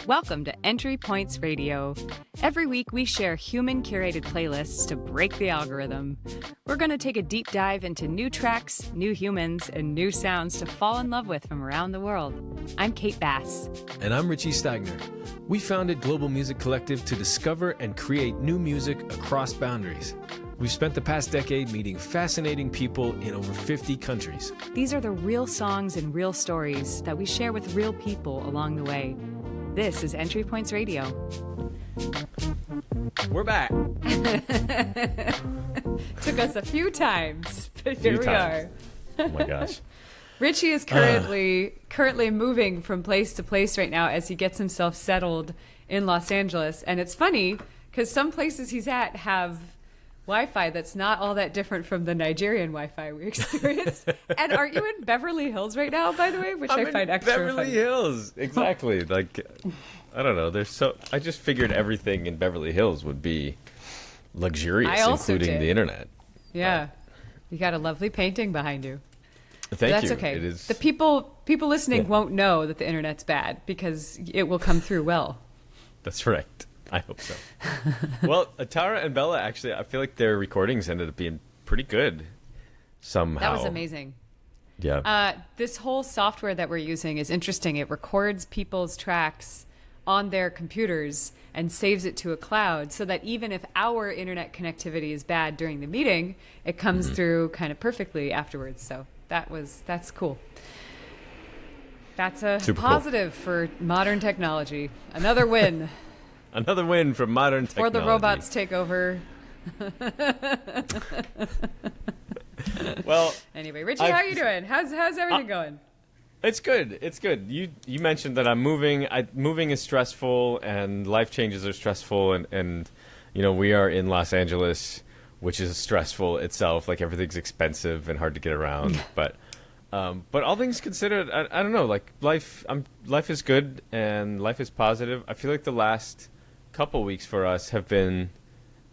Welcome to Entry Points Radio. Every week we share human-curated playlists to break the algorithm. We're going to take a deep dive into new tracks, new humans, and new sounds to fall in love with from around the world. I'm Kate Bass. And I'm Richie Stagner. We founded Global Music Collective to discover and create new music across boundaries. We've spent the past decade meeting fascinating people in over 50 countries. These are the real songs and real stories that we share with real people along the way. This is Entry Points Radio. We're back. Took us a few times, but here we are. Oh my gosh. Richie is currently moving from place to place right now as he gets himself settled in Los Angeles. And it's funny because some places he's at have Wi-Fi that's not all that different from the Nigerian Wi-Fi we experienced. And aren't you in Beverly Hills right now, by the way? Which I find extra Beverly funny. Hills, exactly. Like, I don't know. I just figured everything in Beverly Hills would be luxurious, including the internet. Yeah, you got a lovely painting behind you. Thank you. That's okay. It is. The people listening won't know that the internet's bad because it will come through well. That's right. I hope so. Well, Tara and Bella, actually, I feel like their recordings ended up being pretty good somehow. That was amazing. Yeah. This whole software that we're using is interesting. It records people's tracks on their computers and saves it to a cloud so that even if our internet connectivity is bad during the meeting, it comes through kind of perfectly afterwards. So that's cool. That's a Super positive for modern technology. Another win. Another win from modern Before technology. the robots take over. Well, anyway, Richie, how are you doing? How's everything going? It's good. It's good. You mentioned that I'm moving. Moving is stressful, and life changes are stressful, and you know, we are in Los Angeles, which is stressful itself. Like, everything's expensive and hard to get around. But all things considered, I don't know. Like, life is good and life is positive. I feel like the last couple weeks for us have been,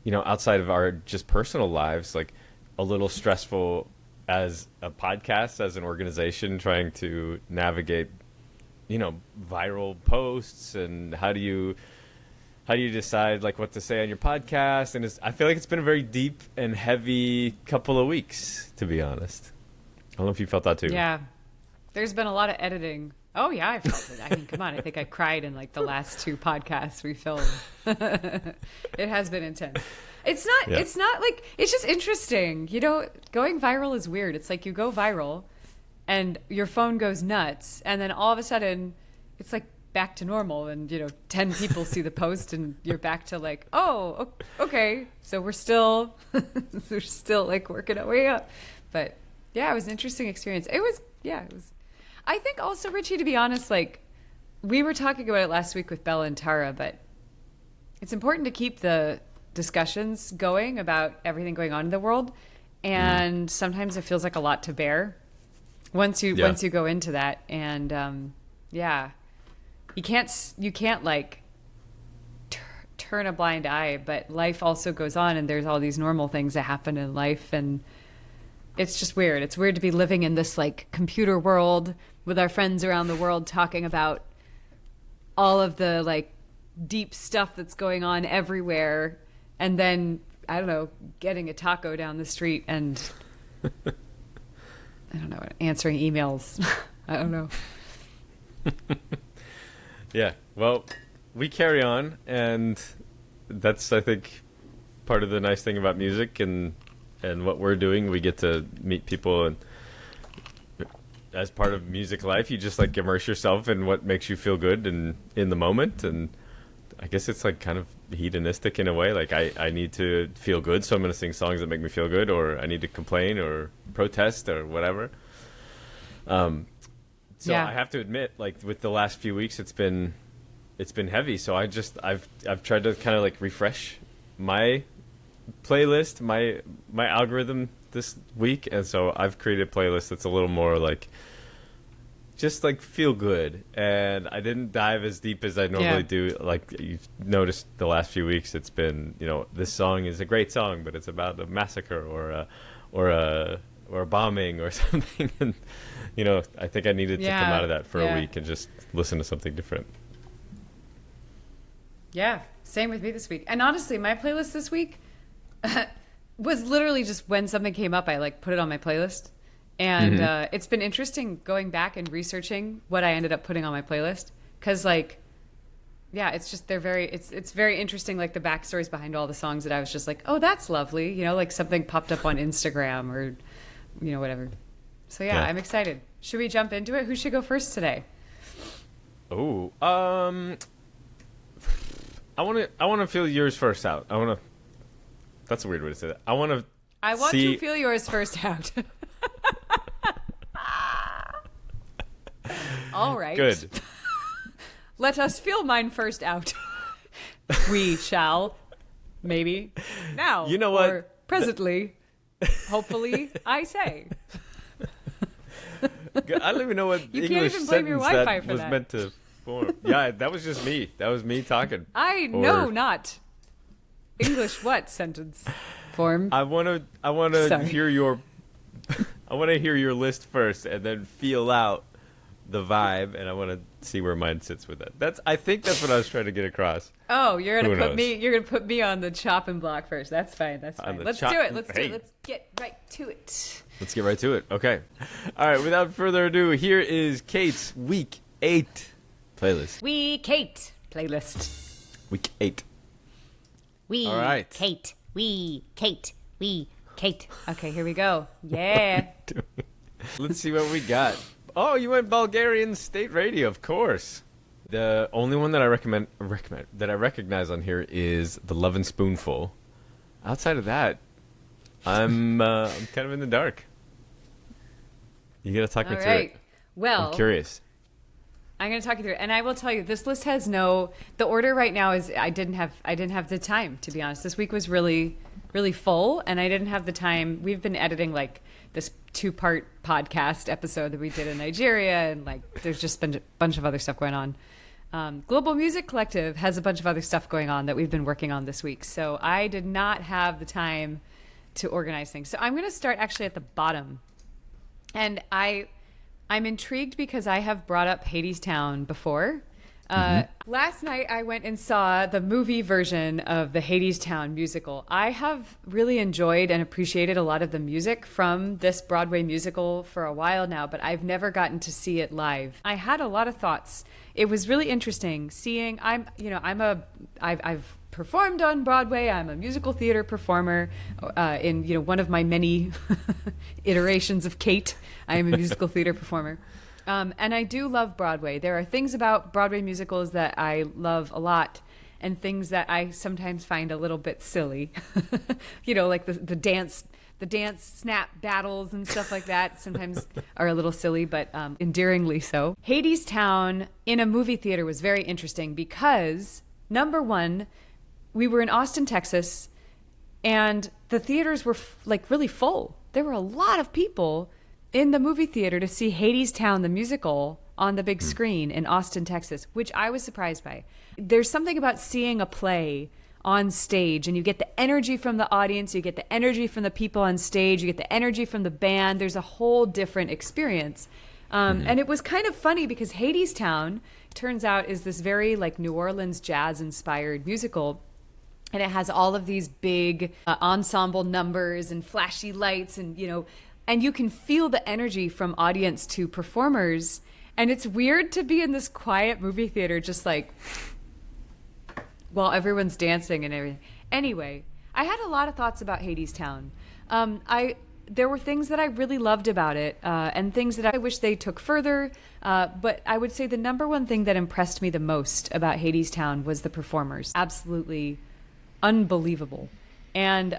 you know, outside of our just personal lives, like a little stressful as a podcast, as an organization, trying to navigate, you know, viral posts and how do you decide like what to say on your podcast. And I feel like it's been a very deep and heavy couple of weeks, to be honest. I don't know if you felt that too. Yeah. There's been a lot of editing. Oh, yeah, I felt it. I mean, come on. I think I cried in like the last 2 podcasts we filmed. It has been intense. It's not like, it's just interesting. You know, going viral is weird. It's like you go viral and your phone goes nuts. And then all of a sudden it's like back to normal. And, you know, 10 people see the post and you're back to like, oh, okay. So we're still like working our way up. But yeah, it was an interesting experience. It was. I think also, Richie, to be honest, like we were talking about it last week with Bella and Tara, but it's important to keep the discussions going about everything going on in the world. And sometimes it feels like a lot to bear once you go into that. And you can't like turn a blind eye, but life also goes on, and there's all these normal things that happen in life, and it's just weird. It's weird to be living in this like computer world with our friends around the world talking about all of the like deep stuff that's going on everywhere. And then, I don't know, getting a taco down the street and I don't know, answering emails. I don't know. Yeah. Well, we carry on, and that's, I think, part of the nice thing about music and what we're doing. We get to meet people, and as part of music life, you just like immerse yourself in what makes you feel good and in the moment. And I guess it's like kind of hedonistic in a way. Like I need to feel good, so I'm going to sing songs that make me feel good, or I need to complain or protest or whatever. I have to admit, like with the last few weeks, it's been heavy. So I've tried to kind of like refresh my playlist, my algorithm this week, and so I've created a playlist that's a little more like just like feel good, and I didn't dive as deep as I normally do. Like you've noticed the last few weeks, it's been, you know, this song is a great song, but it's about a massacre or a bombing or something, and I think I needed to come out of that for a yeah. week and just listen to something different. Yeah, same with me this week. And honestly, my playlist this week was literally just when something came up, I like put it on my playlist. And it's been interesting going back and researching what I ended up putting on my playlist. Because like, yeah, it's just it's very interesting, like the backstories behind all the songs that I was just like, oh, that's lovely. Like something popped up on Instagram or, whatever. So yeah, I'm excited. Should we jump into it? Who should go first today? Oh, I want to feel yours first out. That's a weird way to say that. I want to feel yours first out. All right. Good. Let us feel mine first out. We shall, maybe, now. You know what? Or presently, hopefully, I say. I don't even know what You English can't even blame your sentence Wi-Fi that for was that. meant to form. Yeah, that was just me. That was me talking. No, not English. What sentence form? I want to Sorry. hear your. I want to hear your list first, and then feel out the vibe, and I want to see where mine sits with that. I think that's what I was trying to get across. Oh, you're Who gonna knows? You're gonna put me on the chopping block first. That's fine. Let's do it. Let's get right to it. Let's get right to it. Okay. All right. Without further ado, here is Kate's Week 8 playlist. We Kate playlist. Week 8. We All right. Kate. We Kate. We Kate. Okay, here we go. Yeah. Let's see what we got. Oh, you went Bulgarian State Radio, of course. The only one that I recognize on here is the Love and Spoonful. Outside of that, I'm kind of in the dark. You gotta talk me through it. Well, I'm curious. I'm going to talk you through it, and I will tell you, this list has the order right now is I didn't have the time, to be honest. This week was really, really full, and I didn't have the time. We've been editing like this 2-part podcast episode that we did in Nigeria, and like there's just been a bunch of other stuff going on. Global Music Collective has a bunch of other stuff going on that we've been working on this week, so I did not have the time to organize things. So I'm going to start actually at the bottom, and I'm intrigued because I have brought up Hadestown before. Last night I went and saw the movie version of the Hadestown musical. I have really enjoyed and appreciated a lot of the music from this Broadway musical for a while now, but I've never gotten to see it live. I had a lot of thoughts. It was really interesting seeing. I've performed on Broadway. I'm a musical theater performer in one of my many iterations of Kate. I am a musical theater performer. And I do love Broadway. There are things about Broadway musicals that I love a lot and things that I sometimes find a little bit silly. Like the dance snap battles and stuff like that sometimes are a little silly, but endearingly so. Hadestown in a movie theater was very interesting because, number one, we were in Austin, Texas, and the theaters were really full. There were a lot of people in the movie theater to see Hadestown the musical on the big screen in Austin, Texas, which I was surprised by. There's something about seeing a play on stage, and you get the energy from the audience, you get the energy from the people on stage, you get the energy from the band. There's a whole different experience. And it was kind of funny because Hadestown, turns out, is this very New Orleans jazz-inspired musical. And it has all of these big ensemble numbers and flashy lights and you can feel the energy from audience to performers. And it's weird to be in this quiet movie theater just while everyone's dancing and everything. Anyway, I had a lot of thoughts about Hadestown. There were things that I really loved about it and things that I wish they took further. But I would say the number one thing that impressed me the most about Hadestown was the performers. Absolutely unbelievable. And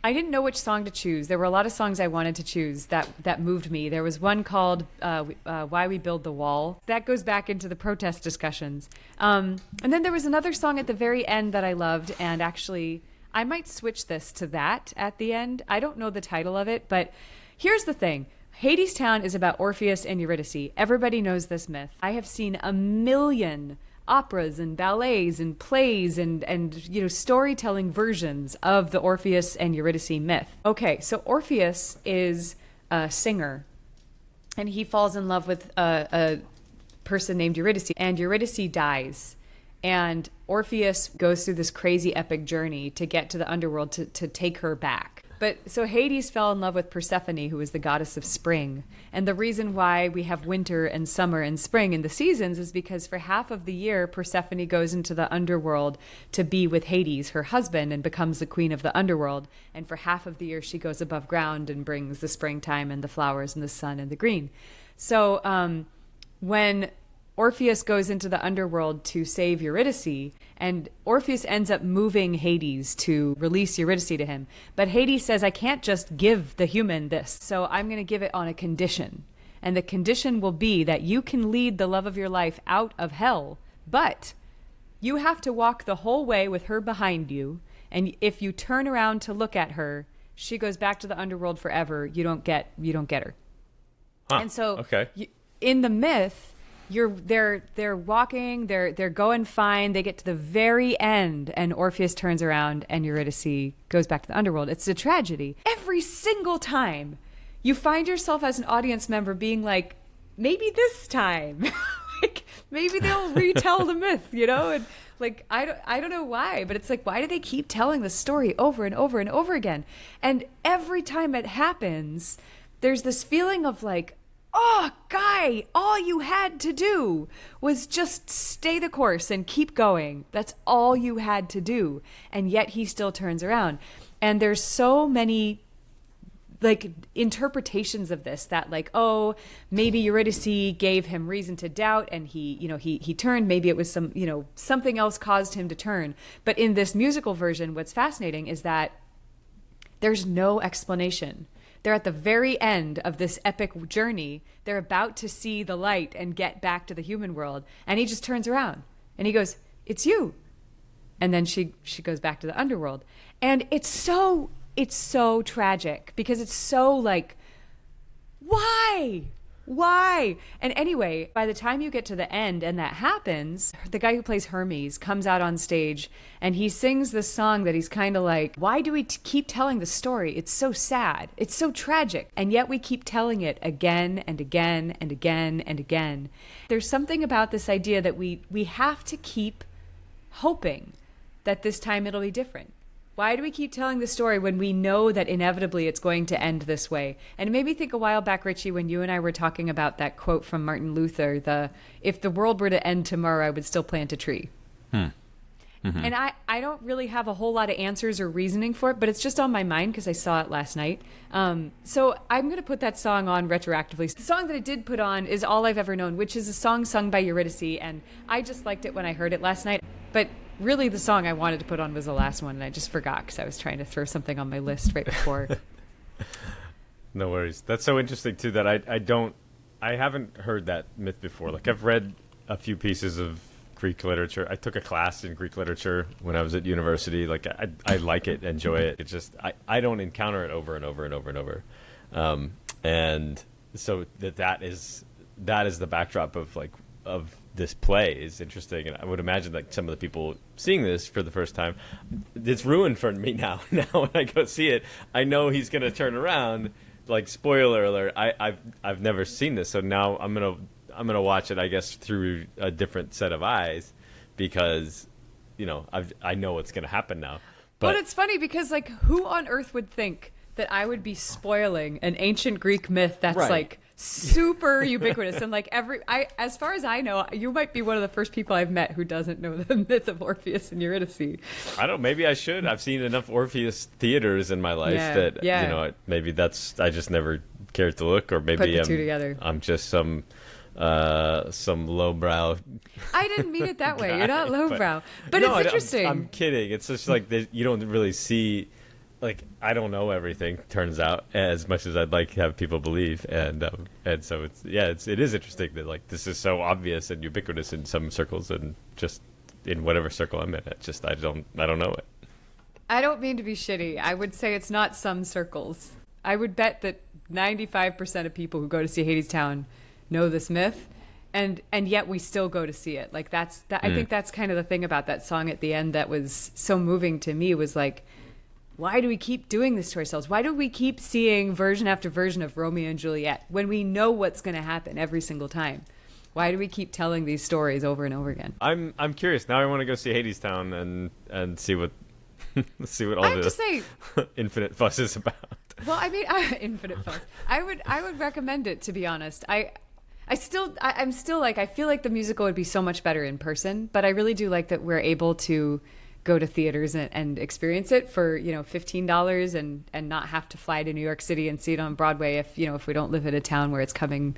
I didn't know which song to choose. There were a lot of songs I wanted to choose that moved me. There was one called Why We Build the Wall. That goes back into the protest discussions. And then there was another song at the very end that I loved, and actually I might switch this to that at the end. I don't know the title of it, but here's the thing. Hadestown is about Orpheus and Eurydice. Everybody knows this myth. I have seen a million operas and ballets and plays and storytelling versions of the Orpheus and Eurydice myth. Okay, so Orpheus is a singer, and he falls in love with a person named Eurydice, and Eurydice dies. And Orpheus goes through this crazy epic journey to get to the underworld to take her back. But so Hades fell in love with Persephone, who is the goddess of spring. And the reason why we have winter and summer and spring in the seasons is because for half of the year, Persephone goes into the underworld to be with Hades, her husband, and becomes the queen of the underworld. And for half of the year, she goes above ground and brings the springtime and the flowers and the sun and the green. So when Orpheus goes into the underworld to save Eurydice, and Orpheus ends up moving Hades to release Eurydice to him. But Hades says, I can't just give the human this, so I'm going to give it on a condition. And the condition will be that you can lead the love of your life out of hell, but you have to walk the whole way with her behind you. And if you turn around to look at her, she goes back to the underworld forever. You don't get her. Huh. And so okay. In the myth, they're walking, they're going fine. They get to the very end, and Orpheus turns around, and Eurydice goes back to the underworld. It's a tragedy. Every single time, you find yourself as an audience member being like, maybe this time, like maybe they'll retell the myth, you know? And like I don't know why, but it's like, why do they keep telling the story over and over and over again? And every time it happens, there's this feeling of like, oh, guy, all you had to do was just stay the course and keep going. That's all you had to do. And yet he still turns around. And there's so many like interpretations of this that like, oh, maybe Eurydice gave him reason to doubt and he turned. Maybe it was something else caused him to turn. But in this musical version, what's fascinating is that there's no explanation. They're at the very end of this epic journey. They're about to see the light and get back to the human world. And he just turns around and he goes, it's you. And then she goes back to the underworld. And it's so tragic because it's so like, why? And anyway, by the time you get to the end and that happens, the guy who plays Hermes comes out on stage and he sings this song that he's kind of like, why do we keep telling the story? It's so sad. It's so tragic. And yet we keep telling it again and again and again and again. There's something about this idea that we have to keep hoping that this time it'll be different. Why do we keep telling the story when we know that inevitably it's going to end this way? And it made me think a while back, Richie, when you and I were talking about that quote from Martin Luther, if the world were to end tomorrow, I would still plant a tree. Mm-hmm. And I don't really have a whole lot of answers or reasoning for it, but it's just on my mind because I saw it last night. So I'm going to put that song on retroactively. The song that I did put on is All I've Ever Known, which is a song sung by Eurydice, and I just liked it when I heard it last night. But really, the song I wanted to put on was the last one, and I just forgot because I was trying to throw something on my list right before. No worries. That's so interesting, too, that I haven't heard that myth before. Like, I've read a few pieces of Greek literature. I took a class in Greek literature when I was at university. Like, I like it, enjoy it. It's just, I don't encounter it over and over and over and over. And so that is the backdrop of this play is interesting, and I would imagine like some of the people seeing this for the first time, it's ruined for me now. Now when I go see it, I know he's gonna turn around. Like, spoiler alert, I've never seen this, so now I'm gonna watch it, I guess, through a different set of eyes because I know what's gonna happen now. But it's funny because like, who on earth would think that I would be spoiling an ancient Greek myth that's right. Like super ubiquitous and like as far as I know, you might be one of the first people I've met who doesn't know the myth of Orpheus and Eurydice. Maybe I should. I've seen enough Orpheus theaters in my life that maybe I just never cared to look, or maybe put the two together. I'm just some lowbrow. I didn't mean it that way. You're not lowbrow, but no, it's interesting. I'm kidding. It's just like you don't really see. Like, I don't know everything, turns out, as much as I'd like to have people believe, and so it is interesting that like this is so obvious and ubiquitous in some circles, and just in whatever circle I'm in, I don't know it. I don't mean to be shitty. I would say it's not some circles. I would bet that 95% of people who go to see Hadestown know this myth, and yet we still go to see it. Like I think that's kind of the thing about that song at the end that was so moving to me was like, why do we keep doing this to ourselves? Why do we keep seeing version after version of Romeo and Juliet when we know what's going to happen every single time? Why do we keep telling these stories over and over again? I'm curious now. I want to go see Hadestown and see what see what all the infinite fuss is about. Well, I mean, infinite fuss. I would recommend it, to be honest. I'm still like, I feel like the musical would be so much better in person, but I really do like that we're able to go to theaters and experience it for, $15 and not have to fly to New York City and see it on Broadway if we don't live in a town where it's coming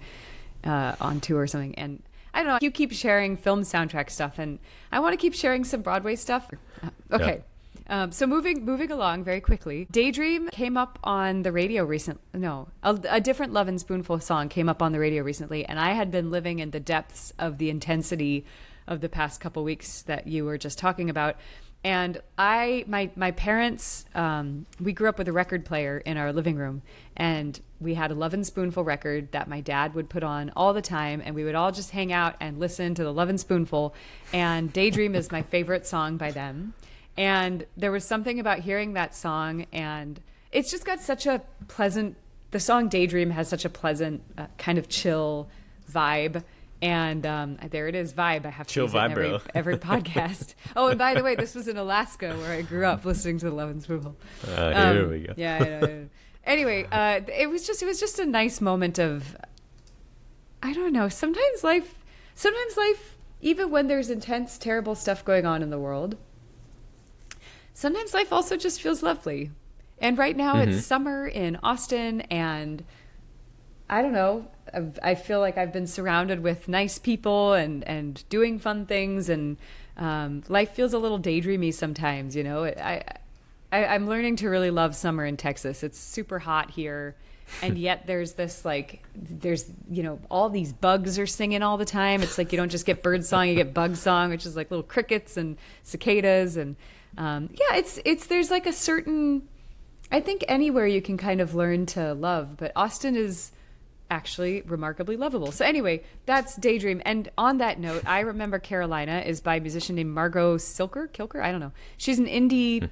on tour or something. And I don't know, you keep sharing film soundtrack stuff, and I want to keep sharing some Broadway stuff. Okay. Yeah. So moving along very quickly, Daydream came up on the radio recently. No, a different Love and Spoonful song came up on the radio recently, and I had been living in the depths of the intensity of the past couple weeks that you were just talking about. And my parents, we grew up with a record player in our living room, and we had a Love and Spoonful record that my dad would put on all the time, and we would all just hang out and listen to the Love and Spoonful, and Daydream is my favorite song by them. And there was something about hearing that song, and it's just got such a pleasant, the song Daydream has such a pleasant kind of chill vibe. And there it is, vibe. I have to use it in every podcast. Oh, and by the way, this was in Alaska where I grew up listening to the Love and Spoonful. Here we go. Yeah, I know. Anyway, it was just a nice moment of, I don't know, sometimes life, even when there's intense, terrible stuff going on in the world, sometimes life also just feels lovely. And right now it's summer in Austin, and I don't know, I feel like I've been surrounded with nice people and doing fun things, and life feels a little daydreamy sometimes, I'm learning to really love summer in Texas. It's super hot here, and yet there's this all these bugs are singing all the time. It's like you don't just get bird song, you get bug song, which is like little crickets and cicadas, and there's like a certain, I think anywhere you can kind of learn to love, but Austin is actually remarkably lovable. So anyway, that's Daydream. And on that note, I Remember Carolina is by a musician named Margot Kilker? I don't know. She's an indie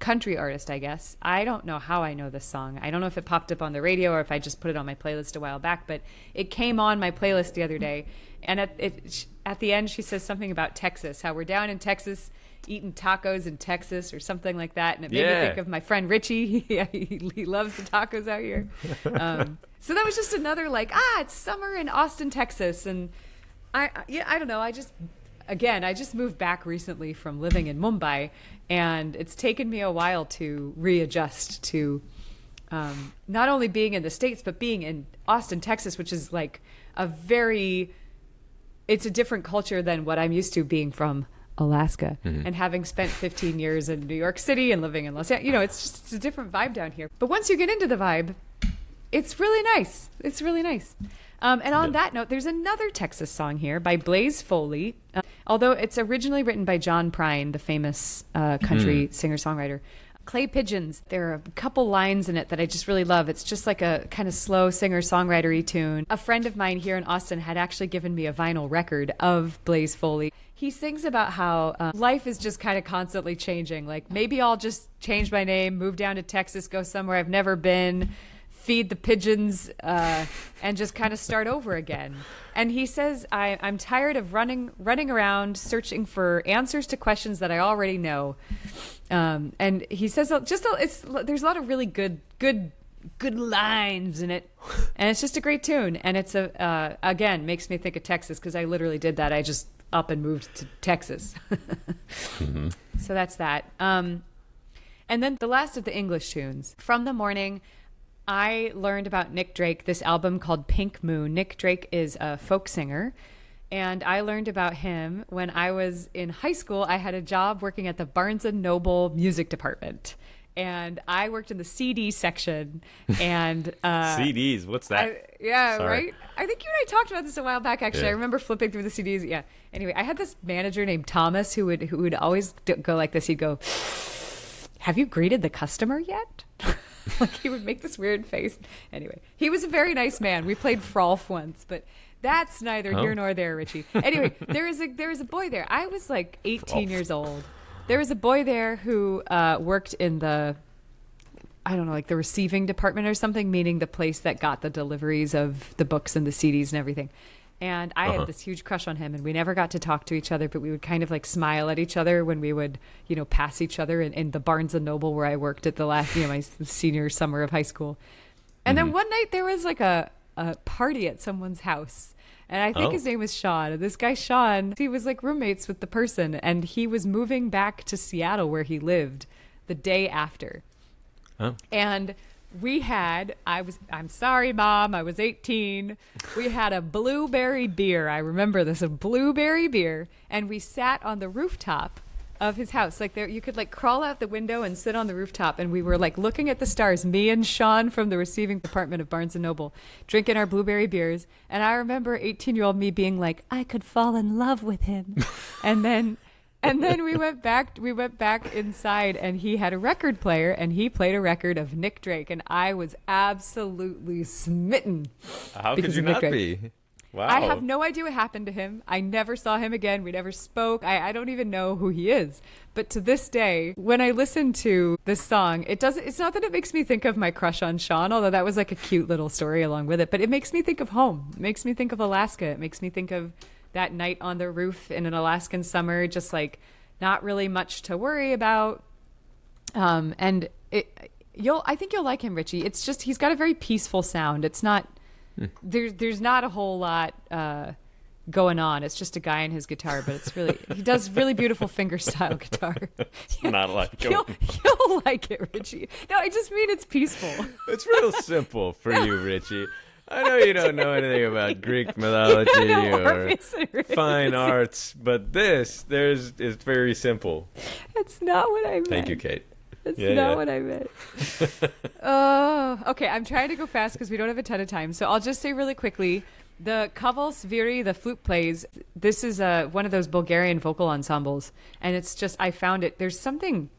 country artist, I guess. I don't know how I know this song. I don't know if it popped up on the radio or if I just put it on my playlist a while back, but it came on my playlist the other day. And at the end, she says something about Texas, how we're down in Texas eating tacos in Texas or something like that. And it made me think of my friend Richie. He loves the tacos out here. So that was just another it's summer in Austin, Texas. And I don't know. I just moved back recently from living in Mumbai, and it's taken me a while to readjust to not only being in the States, but being in Austin, Texas, which is like it's a different culture than what I'm used to being from Alaska, and having spent 15 years in New York City and living in Los Angeles, it's a different vibe down here. But once you get into the vibe, it's really nice. It's really nice. And on that note, there's another Texas song here by Blaze Foley, although it's originally written by John Prine, the famous country singer-songwriter. Clay Pigeons, there are a couple lines in it that I just really love. It's just like a kind of slow singer-songwriter-y tune. A friend of mine here in Austin had actually given me a vinyl record of Blaze Foley. He sings about how life is just kind of constantly changing. Like, maybe I'll just change my name, move down to Texas, go somewhere I've never been, feed the pigeons, and just kind of start over again. And he says, I'm tired of running around searching for answers to questions that I already know. And he says there's a lot of really good lines in it, and it's just a great tune. And it's again makes me think of Texas, because I literally did that. I just up and moved to Texas. So that's that. And then the last of the English tunes from the morning. I learned about Nick Drake, this album called Pink Moon. Nick Drake is a folk singer, and I learned about him when I was in high school. I had a job working at the Barnes & Noble music department, and I worked in the CD section. And CDs, what's that? Right? I think you and I talked about this a while back, actually. Yeah. I remember flipping through the CDs. Yeah. Anyway, I had this manager named Thomas who would always go like this. He'd go, "Have you greeted the customer yet?" Like, he would make this weird face. Anyway, he was a very nice man. We played Frolf once, but that's neither here nor there, Richie. Anyway, there was a boy there. I was like 18 years old. There was a boy there who worked in the I don't know, like the receiving department or something, meaning the place that got the deliveries of the books and the CDs and everything. And I had this huge crush on him, and we never got to talk to each other, but we would kind of like smile at each other when we would, you know, pass each other in the Barnes and Noble where I worked at the last, you know, my senior summer of high school. And then one night there was like a party at someone's house. And I think his name was Sean. And this guy, Sean, he was like roommates with the person, and he was moving back to Seattle where he lived the day after. And we had, I'm sorry, Mom, I was 18. We had a blueberry beer. I remember this, a blueberry beer. And we sat on the rooftop of his house. Like there, you could like crawl out the window and sit on the rooftop. And we were like looking at the stars, me and Sean from the receiving department of Barnes & Noble, drinking our blueberry beers. And I remember 18-year-old me being like, I could fall in love with him. And then we went back inside, and he had a record player, and he played a record of Nick Drake, and I was absolutely smitten. How could you not be? Wow. I have no idea what happened to him. I never saw him again. We never spoke. I don't even know who he is. But to this day, when I listen to this song, it's not that it makes me think of my crush on Sean, although that was like a cute little story along with it, but it makes me think of home. It makes me think of Alaska. It makes me think of that night on the roof in an Alaskan summer, just like not really much to worry about. And I think you'll like him, Richie. It's just, he's got a very peaceful sound. It's not, there's not a whole lot going on. It's just a guy and his guitar, but it's really, he does really beautiful fingerstyle guitar. It's not like you'll like it, Richie. No, I just mean it's peaceful. It's real simple for you, Richie. I know you don't know anything about Greek mythology or fine arts, but it's very simple. That's not what I meant. Thank you, Kate. That's not what I meant. Okay, I'm trying to go fast because we don't have a ton of time. So I'll just say really quickly, the Kaval Sviri, the flute plays, this is one of those Bulgarian vocal ensembles. And it's just, I found it, there's something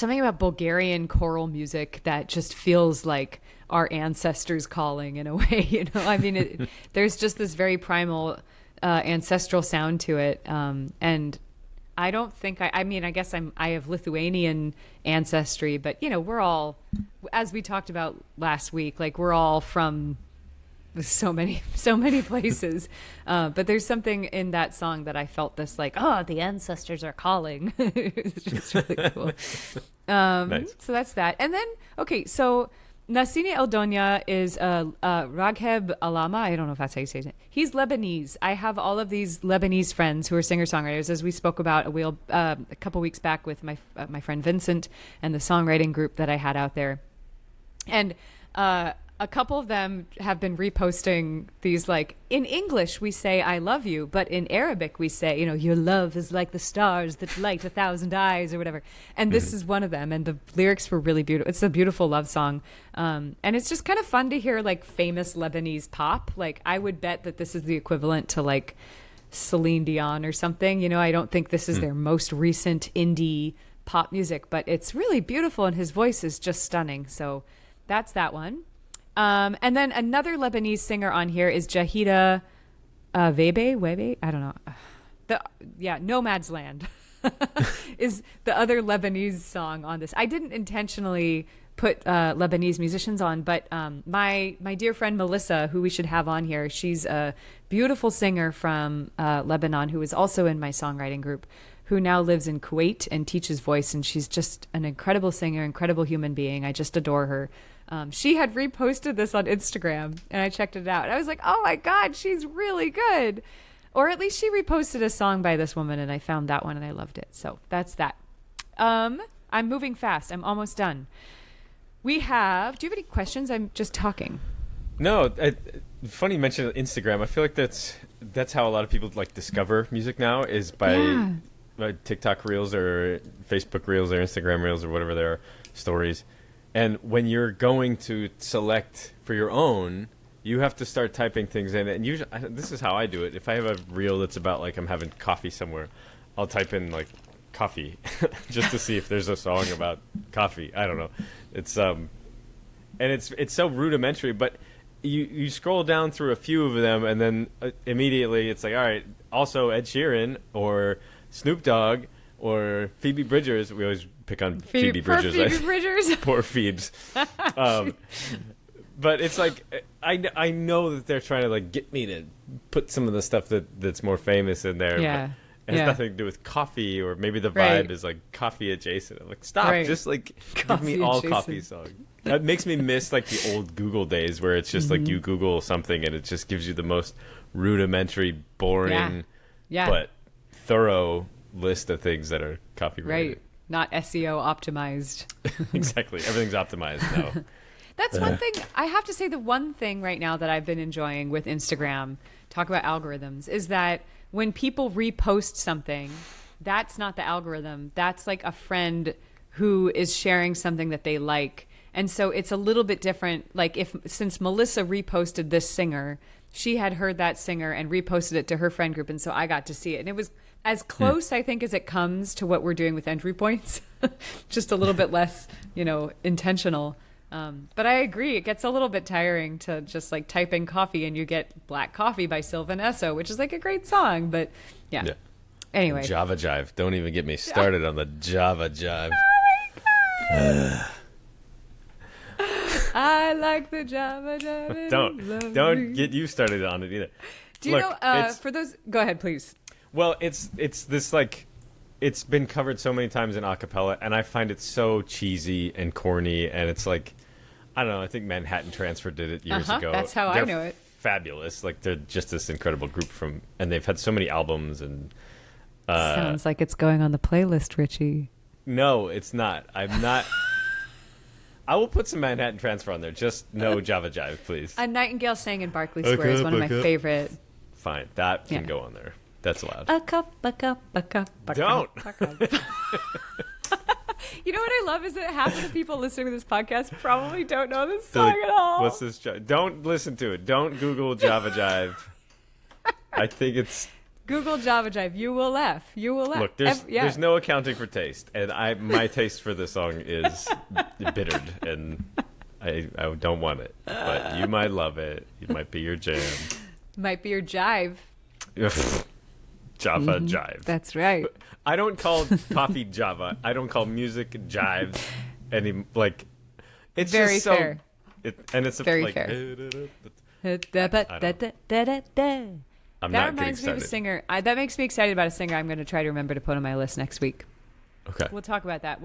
about Bulgarian choral music that just feels like our ancestors calling in a way, you know. I mean, there's just this very primal ancestral sound to it, and I don't think I mean, I guess I have Lithuanian ancestry, but you know, we're all, as we talked about last week, like we're all from so many places, but there's something in that song that I felt this like, oh, the ancestors are calling. It's just really cool. Nice. So that's that. And then, okay, so Nassini Eldonia is Ragheb Alama. I don't know if that's how you say it. He's Lebanese. I have all of these Lebanese friends who are singer-songwriters, as we spoke about a couple weeks back with my friend Vincent and the songwriting group that I had out there. And a couple of them have been reposting these, like, in English we say I love you, but in Arabic we say, you know, your love is like the stars that light 1,000 eyes or whatever. And this is one of them, and the lyrics were really beautiful. It's a beautiful love song. And it's just kind of fun to hear like famous Lebanese pop. Like I would bet that this is the equivalent to like Celine Dion or something. You know, I don't think this is their most recent indie pop music, but it's really beautiful and his voice is just stunning. So that's that one. And then another Lebanese singer on here is Jahida Webe. I don't know. Nomad's Land is the other Lebanese song on this. I didn't intentionally put Lebanese musicians on, but my dear friend Melissa, who we should have on here, she's a beautiful singer from Lebanon who is also in my songwriting group, who now lives in Kuwait and teaches voice, and she's just an incredible singer, incredible human being. I just adore her. She had reposted this on Instagram, and I checked it out. And I was like, oh my God, she's really good. Or at least she reposted a song by this woman, and I found that one, and I loved it. So that's that. I'm moving fast. I'm almost done. Do you have any questions? I'm just talking. No, funny you mentioned Instagram. I feel like that's how a lot of people like discover music now, is by TikTok Reels or Facebook Reels or Instagram Reels or whatever they are, stories. And when you're going to select for your own, you have to start typing things in. And usually, this is how I do it. If I have a reel that's about like I'm having coffee somewhere, I'll type in like coffee just to see if there's a song about coffee. I don't know. It's and it's so rudimentary, but you scroll down through a few of them, and then immediately it's like, all right, also Ed Sheeran or Snoop Dogg or Phoebe Bridgers. We always pick on Phoebe Bridgers. Phoebe Bridgers. Poor Phoebes. But it's like I know that they're trying to like get me to put some of the stuff that's more famous in there. Yeah. But it has nothing to do with coffee, or maybe the vibe Right. is like coffee adjacent. I'm like, stop, Right. just like give Coffee me all adjacent. coffee songs. That makes me miss like the old Google days where it's just like you Google something and it just gives you the most rudimentary, boring, Yeah. but thorough list of things that are coffee related. Right. Not SEO optimized. Exactly. Everything's optimized now. That's one thing. I have to say, the one thing right now that I've been enjoying with Instagram, talk about algorithms, is that when people repost something, that's not the algorithm. That's like a friend who is sharing something that they like. And so it's a little bit different. Like since Melissa reposted this singer, she had heard that singer and reposted it to her friend group. And so I got to see it. And it was as close, I think, as it comes to what we're doing with entry points. Just a little bit less, intentional. But I agree. It gets a little bit tiring to just like type in coffee and you get Black Coffee by Sylvan Esso, which is like a great song. But yeah. Anyway. Java Jive. Don't even get me started on the Java Jive. I like the Java Jive. Don't get you started on it either. Do you know, for those, go ahead, please. Well, it's this like, it's been covered so many times in a cappella, and I find it so cheesy and corny, and it's like, I don't know, I think Manhattan Transfer did it years ago. That's how I know it. Fabulous. Like, they're just this incredible group and they've had so many albums and... Sounds like it's going on the playlist, Richie. No, it's not. I'm not... I will put some Manhattan Transfer on there. Just no Java Jive, please. A Nightingale Sang in Berkeley Square is one of my favorite. Fine. That can go on there. That's allowed. A cup. Don't. You know what I love is that half of the people listening to this podcast probably don't know this song at all. What's this? Don't listen to it. Don't Google Java Jive. I think it's... Google Java Jive. You will laugh. You will laugh. Look, there's no accounting for taste, and my taste for this song is bittered, and I don't want it. But you might love it. It might be your jam. Might be your jive. Java Jive. That's right. I don't call coffee Java. I don't call music jive. It's very just so, fair. And it's very like, fair. I'm That not reminds me getting of a excited. singer. That makes me excited about a singer I'm going to try to remember to put on my list next week. Okay. We'll talk about that.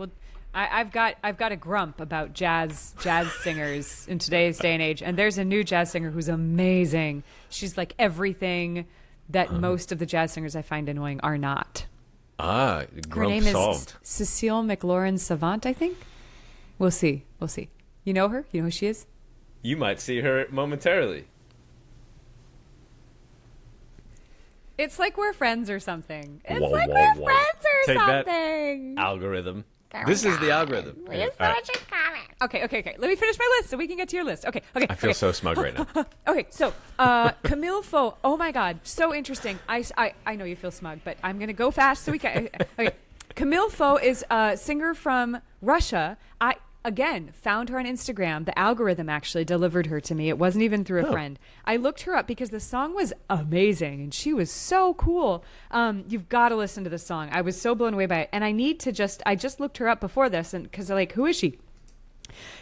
I've got a grump about jazz singers in today's day and age, and there's a new jazz singer who's amazing. She's like everything that most of the jazz singers I find annoying are not. Her Her name solved. is Cecile McLaurin Savant, I think. We'll see. You know her? You know who she is? You might see her momentarily. It's like we're friends or something. It's Whoa, like whoa, we're whoa. friends or Take that. something. Algorithm. This is the algorithm. All right. Okay. Let me finish my list so we can get to your list. Okay. I feel so smug right now. Okay, so Camille Faux. Oh my God, so interesting. I know you feel smug, but I'm gonna go fast so we can. Okay, Camille Faux is a singer from Russia. I again found her on Instagram. The algorithm actually delivered her to me. It wasn't even through a friend. I looked her up because the song was amazing and she was so cool. You've got to listen to the song. I was so blown away by it, and I just looked her up before this, and because who is she?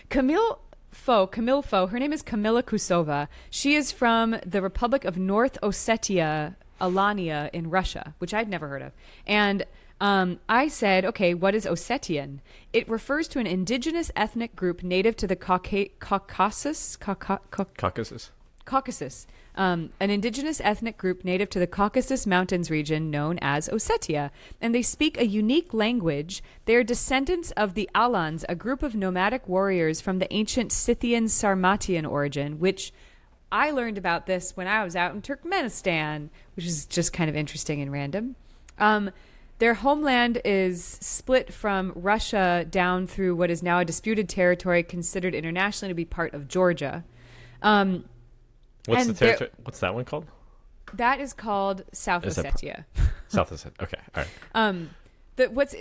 Camille Faux, her name is Kamila Kusova. She is from the Republic of North Ossetia, Alania in Russia, which I'd never heard of. And I said, okay, what is Ossetian? It refers to an indigenous ethnic group native to the Caucasus. Caucasus. An indigenous ethnic group native to the Caucasus Mountains region known as Ossetia, and they speak a unique language. They are descendants of the Alans, a group of nomadic warriors from the ancient Scythian Sarmatian origin, which I learned about this when I was out in Turkmenistan, which is just kind of interesting and random. Their homeland is split from Russia down through what is now a disputed territory considered internationally to be part of Georgia. What's the territory? What's that one called? That is called South Ossetia. South Ossetia. Okay, all right.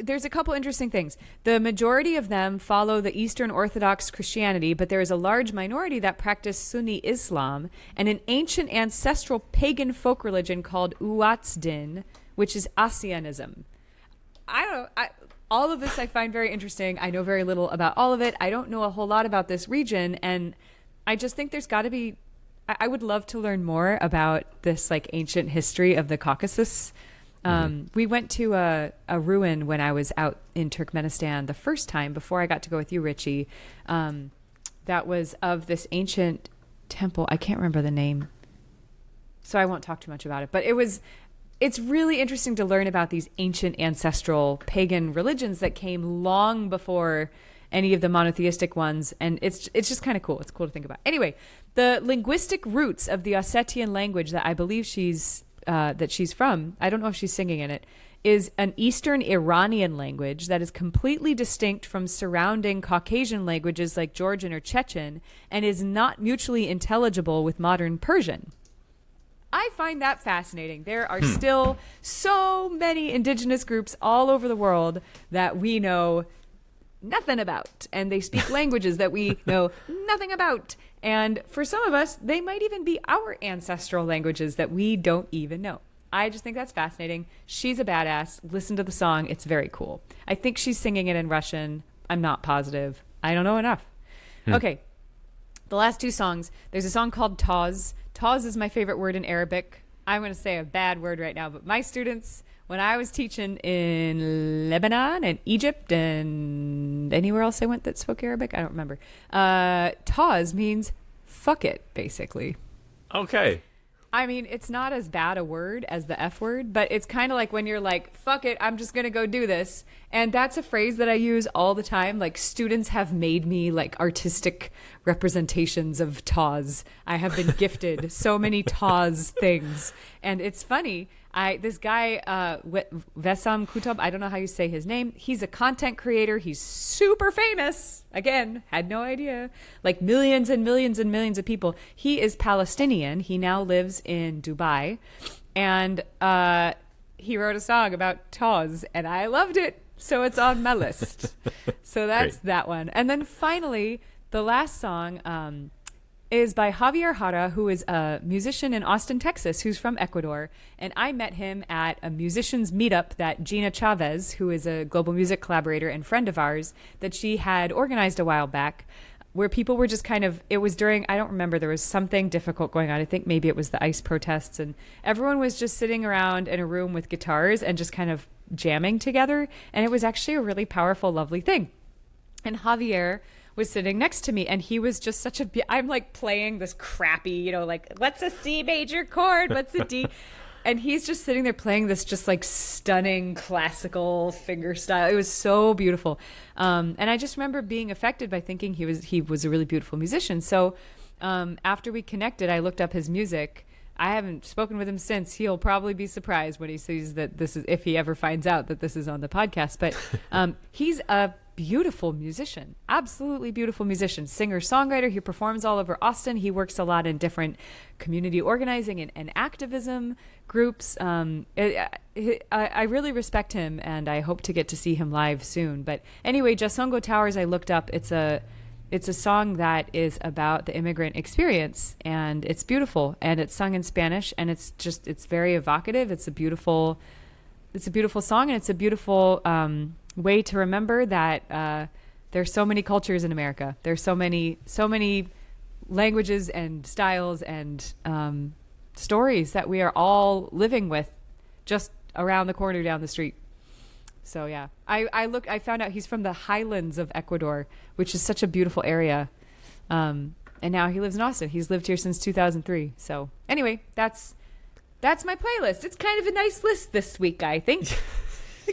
There's a couple interesting things. The majority of them follow the Eastern Orthodox Christianity, but there is a large minority that practice Sunni Islam and an ancient ancestral pagan folk religion called Uatsdin, which is Asianism. I don't know. All of this I find very interesting. I know very little about all of it. I don't know a whole lot about this region, and I just think there's got to be. I would love to learn more about this like ancient history of the Caucasus. We went to a ruin when I was out in Turkmenistan the first time before I got to go with you, Richie. That was of this ancient temple. I can't remember the name, so I won't talk too much about it. But it's really interesting to learn about these ancient ancestral pagan religions that came long before any of the monotheistic ones, and it's just kind of cool. It's cool to think about. Anyway, the linguistic roots of the Ossetian language that I believe she's from, I don't know if she's singing in it, is an Eastern Iranian language that is completely distinct from surrounding Caucasian languages like Georgian or Chechen, and is not mutually intelligible with modern Persian. I find that fascinating. There are still so many indigenous groups all over the world that we know nothing about, and they speak languages that we know nothing about. And for some of us, they might even be our ancestral languages that we don't even know. I just think that's fascinating. She's a badass. Listen to the song. It's very cool. I think she's singing it in Russian. I'm not positive. I don't know enough. Okay. The last two songs. There's a song called Taz. Taz is my favorite word in Arabic. I'm going to say a bad word right now, but my students, when I was teaching in Lebanon and Egypt and anywhere else I went that spoke Arabic, I don't remember. Taz means fuck it, basically. Okay. I mean, it's not as bad a word as the F word, but it's kind of like when you're like, fuck it, I'm just going to go do this. And that's a phrase that I use all the time. Like, students have made me like artistic representations of Taz. I have been gifted so many Taz things. And it's funny. This guy, Vesam Kutob, I don't know how you say his name. He's a content creator. He's super famous. Again, had no idea. Like millions and millions and millions of people. He is Palestinian. He now lives in Dubai. And he wrote a song about Taz, and I loved it. So it's on my list. So that's that one. And then finally, the last song is by Javier Jara, who is a musician in Austin, Texas, who's from Ecuador. And I met him at a musicians meetup that Gina Chavez, who is a global music collaborator and friend of ours, that she had organized a while back, where people were just kind of, it was during, I don't remember, there was something difficult going on. I think maybe it was the ICE protests, and everyone was just sitting around in a room with guitars and just kind of jamming together. And it was actually a really powerful, lovely thing. And Javier was sitting next to me, and he was just such a, I'm like playing this crappy, like, what's a C major chord? What's a D? And he's just sitting there playing this just like stunning classical finger style. It was so beautiful. And I just remember being affected by thinking he was a really beautiful musician. So after we connected, I looked up his music. I haven't spoken with him since. He'll probably be surprised when he sees that this is, if he ever finds out that this is on the podcast. But he's a beautiful musician, absolutely beautiful musician, singer, songwriter. He performs all over Austin. He works a lot in different community organizing and activism groups. I really respect him, and I hope to get to see him live soon. But anyway, Jasongo Towers, I looked up. It's a song that is about the immigrant experience, and it's beautiful, and it's sung in Spanish, and it's very evocative. It's a beautiful song, and it's a beautiful way to remember that there's so many cultures in America. There's so many languages and styles and stories that we are all living with just around the corner down the street. So yeah, I found out he's from the highlands of Ecuador, which is such a beautiful area. And now he lives in Austin. He's lived here since 2003. So anyway, that's my playlist. It's kind of a nice list this week, I think.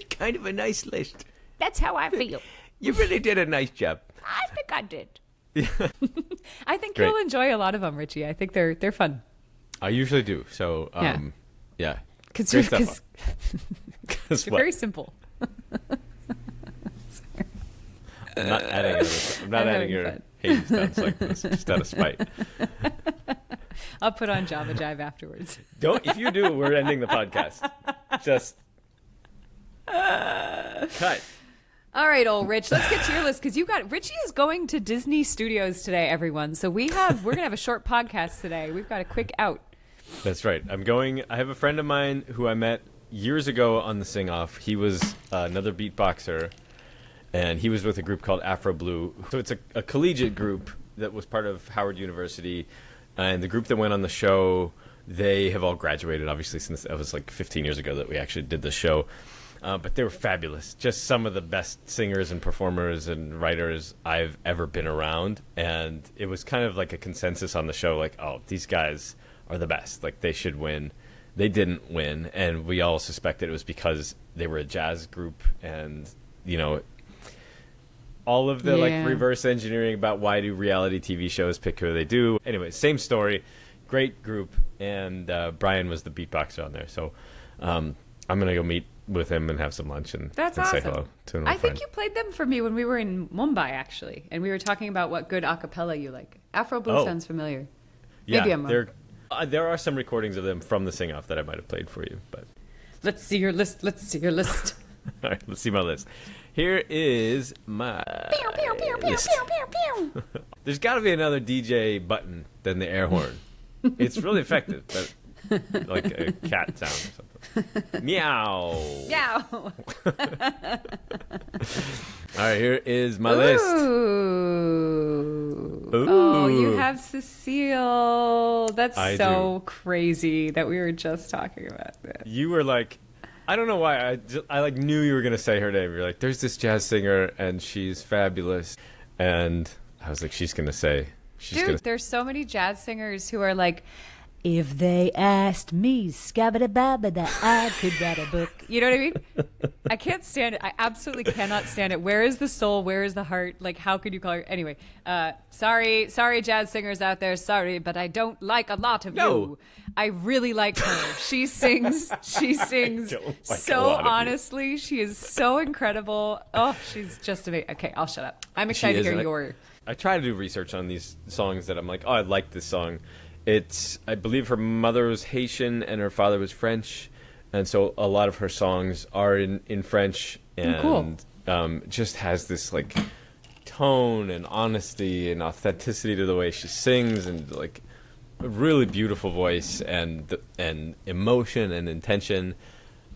Kind of a nice list. That's how I feel. You really did a nice job. I think I did. I think you'll enjoy a lot of them, Richie. I think they're fun. I usually do. So yeah. Because you're very simple. I'm not adding your Hades dance like this, just out of spite. I'll put on Java Jive afterwards. If you do, we're ending the podcast. Just cut. All right, old Rich, let's get to your list, because Richie is going to Disney Studios today, everyone. So we're gonna have a short podcast today. We've got a quick out. That's right. I have a friend of mine who I met years ago on the Sing Off, he was another beatboxer, and he was with a group called Afro Blue. So it's a collegiate group that was part of Howard University, and the group that went on the show, they have all graduated, obviously, since it was like 15 years ago that we actually did the show. But they were fabulous. Just some of the best singers and performers and writers I've ever been around. And it was kind of like a consensus on the show, like, oh, these guys are the best. Like, they should win. They didn't win. And we all suspected it was because they were a jazz group. And, you know, all of the like reverse engineering about why do reality TV shows pick who they do. Anyway, same story. Great group. And Brian was the beatboxer on there. So I'm going to go meet with him and have some lunch and awesome. Say hello to an old I think friend. you played them for me when we were in Mumbai, actually, and we were talking about what good a cappella you like. Afro Blue sounds familiar. Yeah, Maybe I'm wrong. There are some recordings of them from the Sing Off that I might have played for you, but Let's see your list. all right, let's see my list. Here is my list. There's got to be another DJ button than the air horn. It's really effective, but like a cat sound or something. Meow. Meow. All right, here is my list. Ooh. Oh, you have Cecile. That's so crazy that we were just talking about this. You were like, I don't know why. I like knew you were going to say her name. You're like, there's this jazz singer, and she's fabulous. And I was like, she's going to say. There's so many jazz singers who are like, if they asked me, scabba-da-babba-da, I could write a book. You know what I mean? I can't stand it. I absolutely cannot stand it. Where is the soul? Where is the heart? Like, how could you call her? Anyway, sorry, jazz singers out there. Sorry, but I don't like a lot of you. I really like her. She sings so honestly. She is so incredible. Oh, she's just amazing. Okay, I'll shut up. I'm excited to hear your... I try to do research on these songs that I'm like, oh, I like this song. I believe her mother was Haitian and her father was French, and so a lot of her songs are in French, and just has this like tone and honesty and authenticity to the way she sings, and like a really beautiful voice and emotion and intention.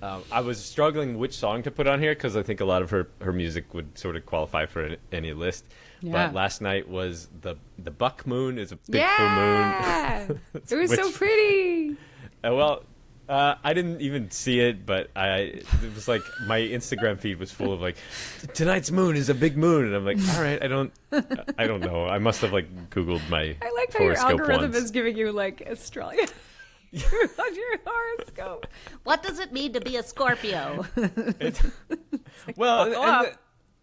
I was struggling which song to put on here because I think a lot of her music would sort of qualify for any list. Yeah. But last night was the Buck Moon is a big full moon. It was so pretty. I didn't even see it, but it was like my Instagram feed was full of like, tonight's moon is a big moon, and I'm like, all right, I don't know. I must have like Googled my. I like how your algorithm is giving you like astrology. On your horoscope. What does it mean to be a Scorpio?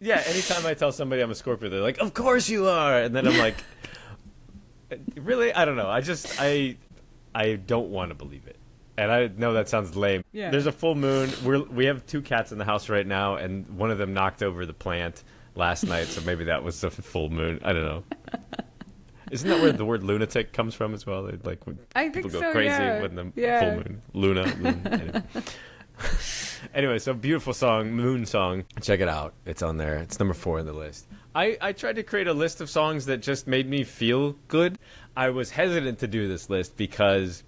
Anytime I tell somebody I'm a Scorpio, they're like, of course you are. And then I'm like, really? I don't know. I don't want to believe it. And I know that sounds lame. Yeah. There's a full moon. We have 2 cats in the house right now, and one of them knocked over the plant last night, so maybe that was a full moon. I don't know. Isn't that where the word lunatic comes from as well? Like when people go crazy when the full moon. Luna. Anyway, so beautiful song, Moon Song. Check it out. It's on there. It's number 4 on the list. I tried to create a list of songs that just made me feel good. I was hesitant to do this list because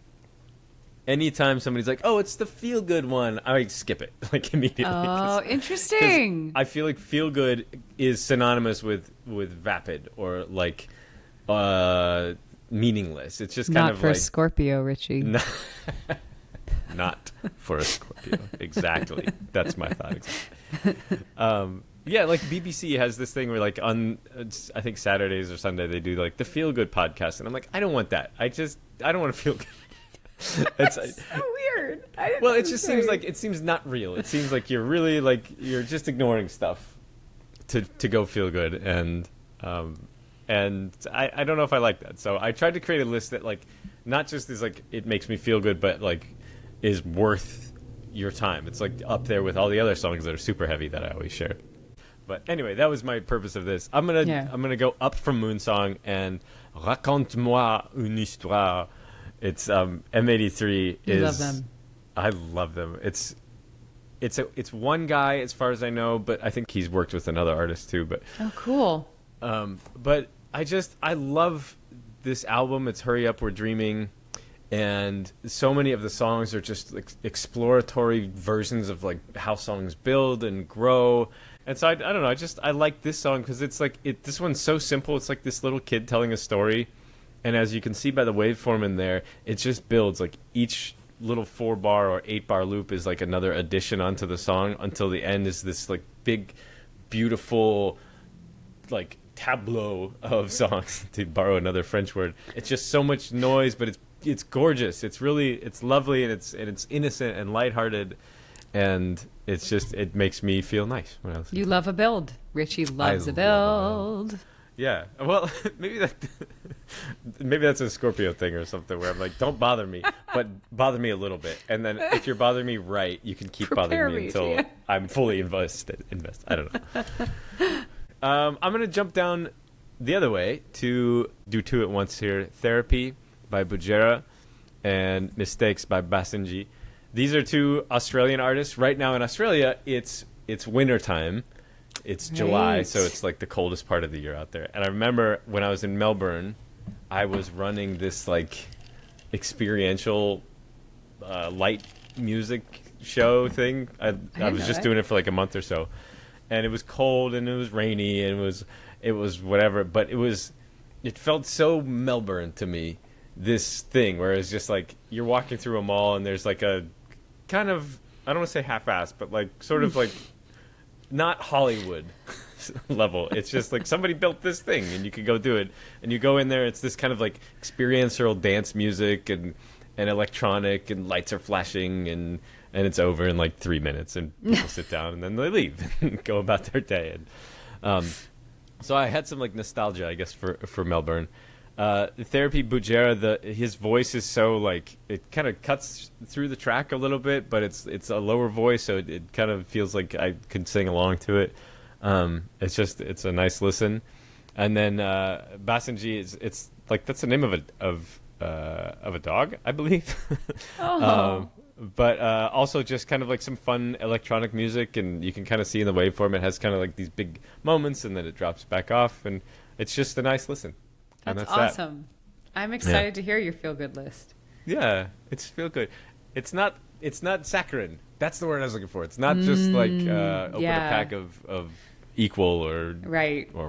anytime somebody's like, oh, it's the feel good one, I skip it like immediately. Oh, interesting. I feel like feel good is synonymous with vapid or like meaningless. It's just kind not of for like a Scorpio, Richie. Not for a Scorpio. Exactly. That's my thought. Exactly. Like BBC has this thing where like on I think Saturdays or Sunday they do like the feel good podcast, and I'm like, I don't want that. I don't want to feel good. It's so weird. It just seems not real. It seems like you're really like you're just ignoring stuff to go feel good, and I don't know if I like that. So I tried to create a list that like not just is like it makes me feel good, but like is worth your time. It's like up there with all the other songs that are super heavy that I always share. But anyway, that was my purpose of this. I'm gonna go up from Moon Song and Raconte-moi une histoire. It's M83 is. Love them. I love them. It's one guy as far as I know, but I think he's worked with another artist too. But oh, cool. But I love this album. It's Hurry Up, We're Dreaming, And so many of the songs are just like exploratory versions of like how songs build and grow. And so I don't know, I like this song because it's like this one's so simple. It's like this little kid telling a story, and as you can see by the waveform in there, it just builds. Like each little 4-bar or 8-bar loop is like another addition onto the song until the end is this like big, beautiful, like tableau of songs, to borrow another French word. It's just so much noise, but it's gorgeous. It's lovely, and it's innocent and lighthearted, and it makes me feel nice when I listen. You love a build. Richie loves a build. Yeah. Well, maybe that's a Scorpio thing or something where I'm like, don't bother me, but bother me a little bit. And then if you're bothering me right, you can keep bothering me until I'm fully invested. I don't know. I'm going to jump down the other way to do two at once here. Therapy by Bujera and Mistakes by Basenji. These are two Australian artists. Right now in Australia, it's winter time. It's July, so it's like the coldest part of the year out there. And I remember when I was in Melbourne, I was running this like experiential light music show thing. I was just doing it for like a month or so. And it was cold and it was rainy and it was whatever, but it felt so Melbourne to me, this thing where it's just like you're walking through a mall and there's like a kind of, I don't want to say half-assed, but like sort of like not Hollywood level. It's just like somebody built this thing and you could go do it. And you go in there, it's this kind of like experiential dance music and electronic, and lights are flashing, and it's over in like 3 minutes, and people sit down and then they leave and go about their day. And so I had some like nostalgia, I guess, for Melbourne. Therapy Bujera, his voice is so like, it kind of cuts through the track a little bit, but it's a lower voice, so it kind of feels like I could sing along to it. It's a nice listen. And then Basenji, it's like that's the name of a dog, I believe. But also just kind of like some fun electronic music, and you can kind of see in the waveform it has kind of like these big moments, and then it drops back off, and it's just a nice listen. That's awesome. I'm excited to hear your feel-good list. Yeah, it's feel good. It's not saccharine. That's the word I was looking for. It's not just like open a pack of equal or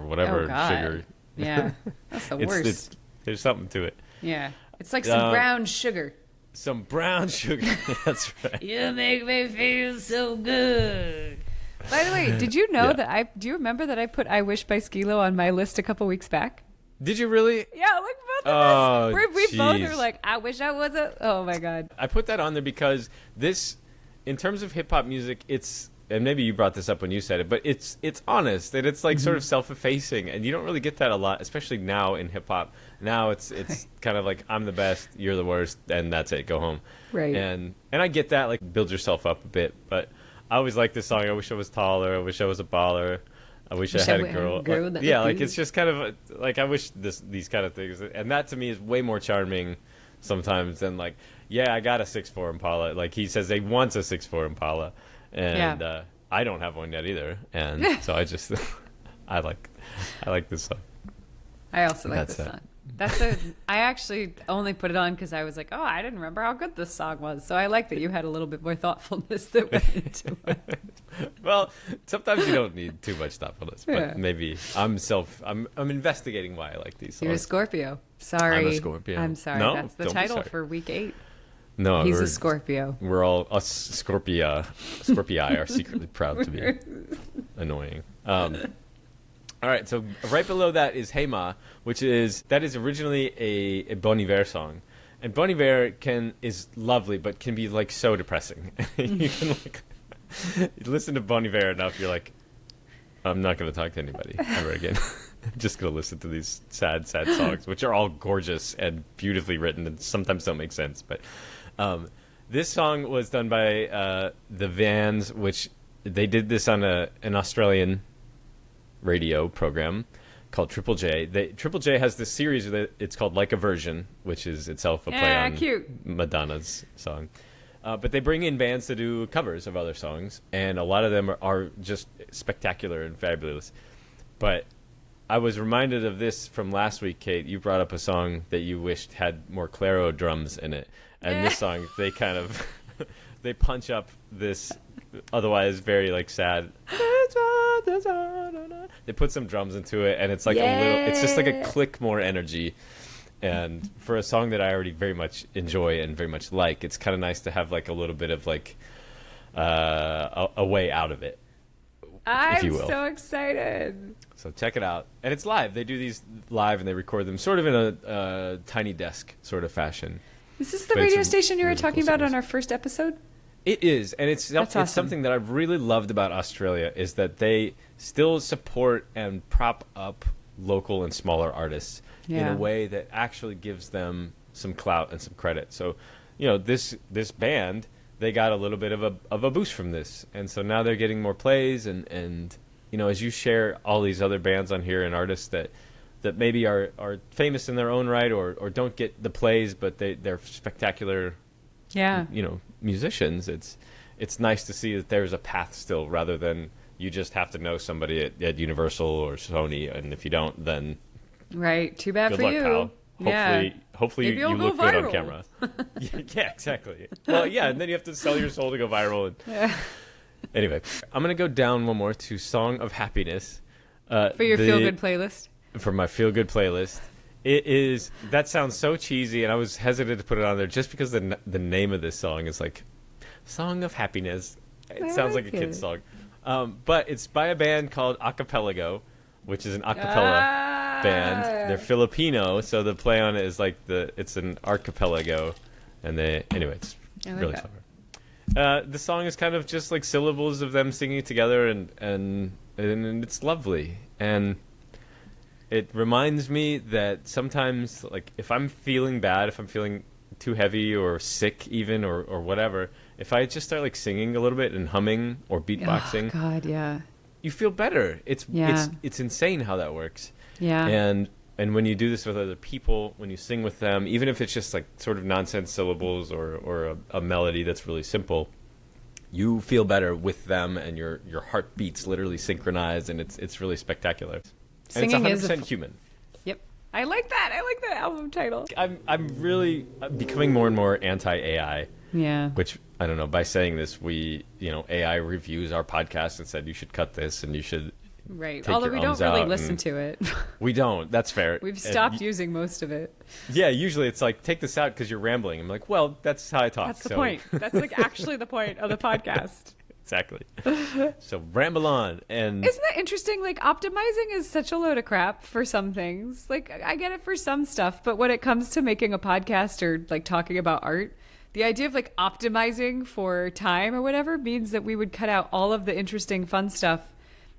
whatever sugar. Yeah, that's the worst. There's something to it. Yeah, it's like some brown sugar. Some brown sugar. That's right. You make me feel so good. By the way, did you know that do you remember that I put I Wish by Skilo on my list a couple weeks back? Did you really? Yeah, like both of us. We both are like, I wish I was oh my God. I put that on there because this, in terms of hip hop music, it's, and maybe you brought this up when you said it, but it's honest, and it's like sort of self-effacing, and you don't really get that a lot, especially now in hip hop. Now it's kind of like, I'm the best, you're the worst, and that's it, go home. Right. And I get that, like, build yourself up a bit, but I always like this song. I wish I was taller, I wish I was a baller, I wish I had a girl. Like, it's just kind of like, I wish these kind of things, and that to me is way more charming sometimes than like, yeah, I got a 6'4" Impala. Like, he says he wants a 6'4" Impala, and I don't have one yet either, and so I just I like this song. I also like this song. I actually only put it on because I was like, oh, I didn't remember how good this song was. So I like that you had a little bit more thoughtfulness that went into it. Well, sometimes you don't need too much thoughtfulness, but maybe I'm investigating why I like these songs. You're a Scorpio. Sorry. I'm a Scorpio. I'm sorry. No, that's the title for week 8. No, he's a Scorpio. We're all us Scorpii are secretly proud to be annoying. All right, so right below that is Hey Ma, that is originally a Bon Iver song, and Bon Iver is lovely, but can be like so depressing. You can like you listen to Bon Iver enough, you're like, I'm not going to talk to anybody ever again. I'm just going to listen to these sad songs, which are all gorgeous and beautifully written, and sometimes don't make sense. But this song was done by the Vans, which they did this on an Australian radio program called Triple J. Triple J has this series that it's called Like a Version, which is itself a play on Madonna's song. But they bring in bands to do covers of other songs, and a lot of them are just spectacular and fabulous. But I was reminded of this from last week, Kate. You brought up a song that you wished had more claro drums in it. And this song, they kind of, they punch up this otherwise very like sad. They put some drums into it, and it's like a little, it's just like a click more energy. And for a song that I already very much enjoy and very much like, it's kind of nice to have like a little bit of like a way out of it. I'm so excited. So check it out. And it's live. They do these live and they record them sort of in a tiny desk sort of fashion. Is this the radio station you were talking about on our first episode? It is. And it's something that I've really loved about Australia is that they still support and prop up local and smaller artists in a way that actually gives them some clout and some credit. So, you know, this band, they got a little bit of a boost from this. And so now they're getting more plays and you know, as you share all these other bands on here and artists that maybe are famous in their own right or don't get the plays, but they're spectacular, you know, musicians. It's nice to see that there's a path still rather than you just have to know somebody at Universal or Sony. And if you don't, then too bad good for luck, you. Pal. Hopefully you look good on camera. Yeah, exactly. Well, yeah, and then you have to sell your soul to go viral. Anyway, I'm going to go down one more to Song of Happiness. For your feel-good playlist? For my feel-good playlist. It is, that sounds so cheesy, and I was hesitant to put it on there just because the name of this song is like, Song of Happiness. It sounds like a kid's song. But it's by a band called Acapelago, which is an acapella band. They're Filipino, so the play on it is like it's an archipelago. And it's really clever. The song is kind of just like syllables of them singing together, and it's lovely. And it reminds me that sometimes, like, if I'm feeling bad, if I'm feeling too heavy or sick even or whatever, if I just start like singing a little bit and humming or beatboxing, oh God, yeah, you feel better. It's insane how that works. Yeah. And when you do this with other people, when you sing with them, even if it's just like sort of nonsense syllables or a melody that's really simple, you feel better with them, and your heart beats literally synchronize, and it's really spectacular. And Singing it's 100% human. Yep. I like that album title. I'm really becoming more and more anti-AI. Yeah. Which, I don't know, by saying this, AI reviews our podcast and said you should cut this and you should Right. Although we don't really listen to it. We don't. That's fair. We've stopped using most of it. Yeah, usually it's like, take this out because you're rambling. I'm like, well, that's how I talk. That's the point. That's like actually the point of the podcast. Exactly. So ramble on. And isn't that interesting? Like, optimizing is such a load of crap for some things. Like, I get it for some stuff, but when it comes to making a podcast or like talking about art, the idea of like optimizing for time or whatever means that we would cut out all of the interesting, fun stuff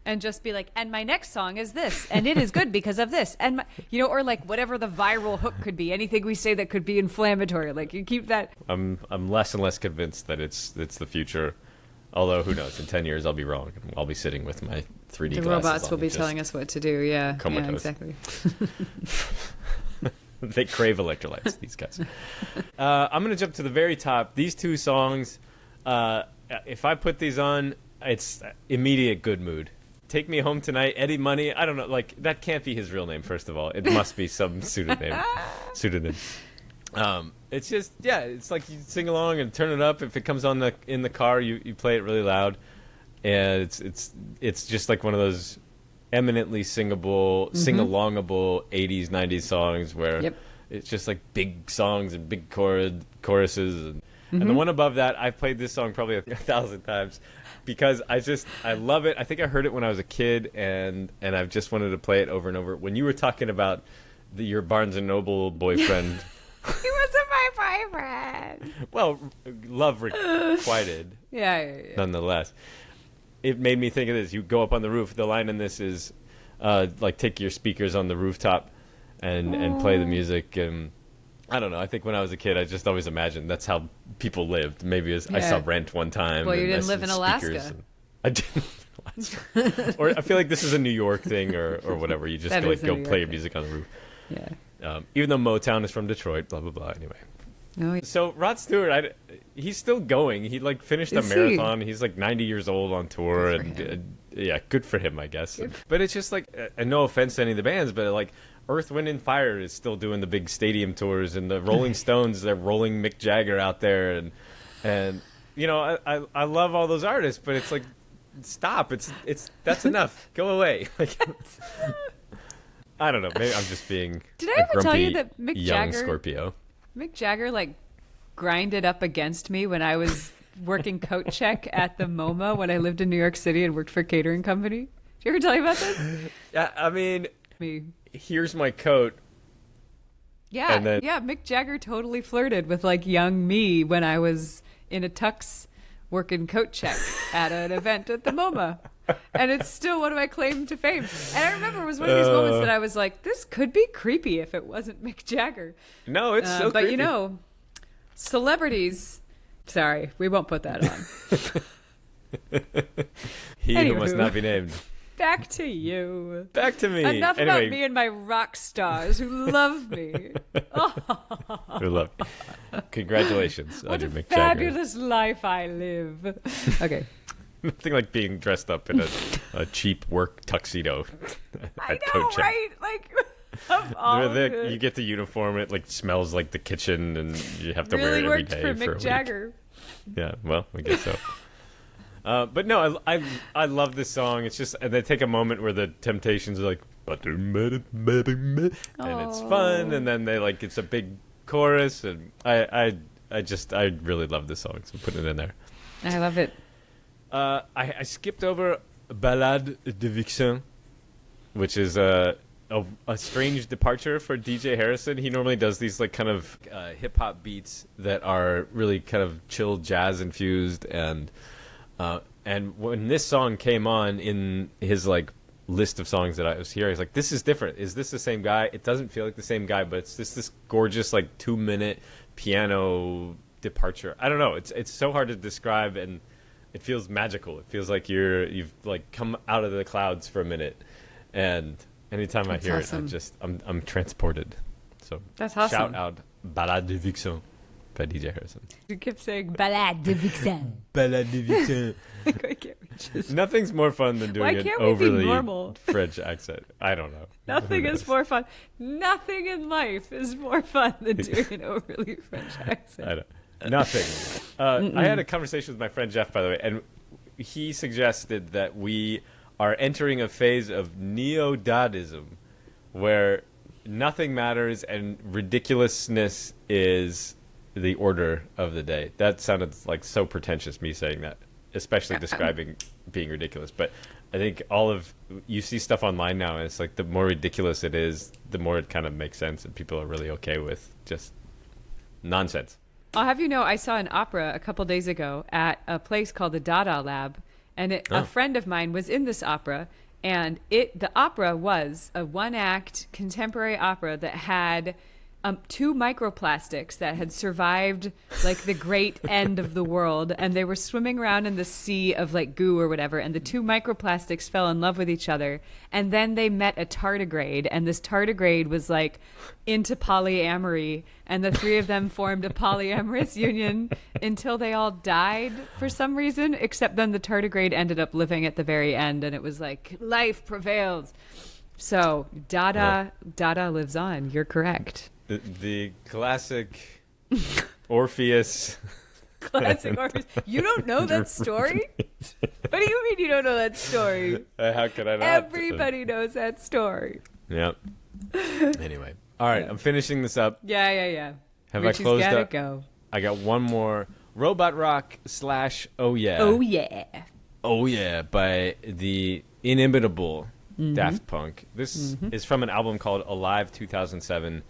and just be like, and my next song is this, and it is good because of this, and or like whatever the viral hook could be, anything we say that could be inflammatory. Like, you keep that. I'm less and less convinced that it's the future. Although, who knows? In 10 years, I'll be wrong. I'll be sitting with my 3D glasses. The robots will be telling us what to do. Yeah, comatose. Yeah, exactly. They crave electrolytes, these guys. I'm going to jump to the very top. These two songs, if I put these on, it's immediate good mood. Take Me Home Tonight, Eddie Money. I don't know. Like, that can't be his real name, first of all. It must be some pseudonym. It's just, yeah, it's like you sing along and turn it up. If it comes on in the car, you play it really loud. And it's just like one of those eminently singable, sing-alongable 80s, 90s songs where it's just like big songs and big choruses. And the one above that, I've played this song probably 1,000 times because I love it. I think I heard it when I was a kid, and I've just wanted to play it over and over. When you were talking about your Barnes & Noble boyfriend... He wasn't my boyfriend. Well, love requited. Yeah. Nonetheless. It made me think of this. You go up on the roof. The line in this is, like, take your speakers on the rooftop and play the music. And I don't know. I think when I was a kid, I just always imagined that's how people lived. Maybe I saw Rent one time. Well, you didn't live in Alaska. I didn't. Or I feel like this is a New York thing or whatever. You just go play your music on the roof. Yeah. Even though Motown is from Detroit, blah, blah, blah. Anyway. Oh, So Rod Stewart, he's still going. He like finished a marathon. He's like 90 years old on tour, and yeah, good for him, I guess. But it's just like, and no offense to any of the bands, but like Earth, Wind and Fire is still doing the big stadium tours, and the Rolling Stones, they're rolling Mick Jagger out there, and you know, I love all those artists, but it's like, stop, it's that's enough, go away. Like, I don't know, maybe I'm just being Did I ever tell you that Mick young Jagger Scorpio. Mick Jagger like grinded up against me when I was working coat check at the MoMA when I lived in New York City and worked for a catering company? Did you ever tell you about this? Yeah, I mean, Me. here's my coat. Yeah, And then- yeah. Mick Jagger totally flirted with like young me when I was in a tux working coat check at an event at the MoMA. And it's still one of my claim to fame. And I remember it was one of these moments that I was like, this could be creepy if it wasn't Mick Jagger. No, it's so but creepy. you know, celebrities. Sorry, we won't put that on. He who must Anywho. not be named. Back to you. Back to me. Enough Anyway, about me and my rock stars who love me. we love you. Congratulations on What your a Mick Jagger. fabulous life I live. Okay. Nothing like being dressed up in a cheap work tuxedo I at know, coat check. right? Like, of all You get the uniform, it like smells like the kitchen, and you have to wear really it every worked day for a Mick week. Jagger. Yeah, well, I guess so. But no, I love this song. It's just, and they take a moment where the Temptations are like, and it's fun, and then they like, it's a big chorus, and I really love this song, so putting it in there. I love it. I skipped over Ballade de Vixen, which is a strange departure for DJ Harrison. He normally does these like kind of hip hop beats that are really kind of chill jazz infused, and when this song came on in his like list of songs that I was hearing, I was like, this is different. Is this the same guy? It doesn't feel like the same guy, but it's just this gorgeous like 2-minute piano departure. I don't know. It's so hard to describe, and it feels magical. It feels like you've like come out of the clouds for a minute, and anytime I hear awesome. it, I'm transported. So That's awesome. Shout out Ballade de Vixen by DJ Harrison. You kept saying Balade de Vixen. Ballade de Vixen. Like, why can't we just... Nothing's more fun than Why doing an can't we be overly normal? French accent. I don't know. Nothing Who is knows? more fun. Nothing in life is more fun than doing an overly French accent. I don't. Nothing. I had a conversation with my friend Jeff, by the way, and he suggested that we are entering a phase of neo-Dadaism, where nothing matters and ridiculousness is the order of the day. That sounded like so pretentious, me saying that, especially describing being ridiculous. But I think you see stuff online now, and it's like the more ridiculous it is, the more it kind of makes sense, and people are really okay with just nonsense. I'll have you know, I saw an opera a couple days ago at a place called the Dada Lab, and a friend of mine was in this opera, and the opera was a one-act contemporary opera that had 2 microplastics that had survived like the great end of the world, and they were swimming around in the sea of like goo or whatever, and the 2 microplastics fell in love with each other, and then they met a tardigrade, and this tardigrade was like into polyamory, and the 3 of them formed a polyamorous union until they all died for some reason, except then the tardigrade ended up living at the very end, and it was like life prevails. So Dada lives on. You're correct. The classic Orpheus. Classic Orpheus. You don't know that story? What do you mean you don't know that story? How could I not? Everybody knows that story. Yep. Anyway. All right, I'm finishing this up. Yeah. Have Richie's I closed gotta up? go. I got one more. Robot Rock / Oh Yeah. Oh yeah. Oh Yeah by the inimitable Daft Punk. This is from an album called Alive 2007,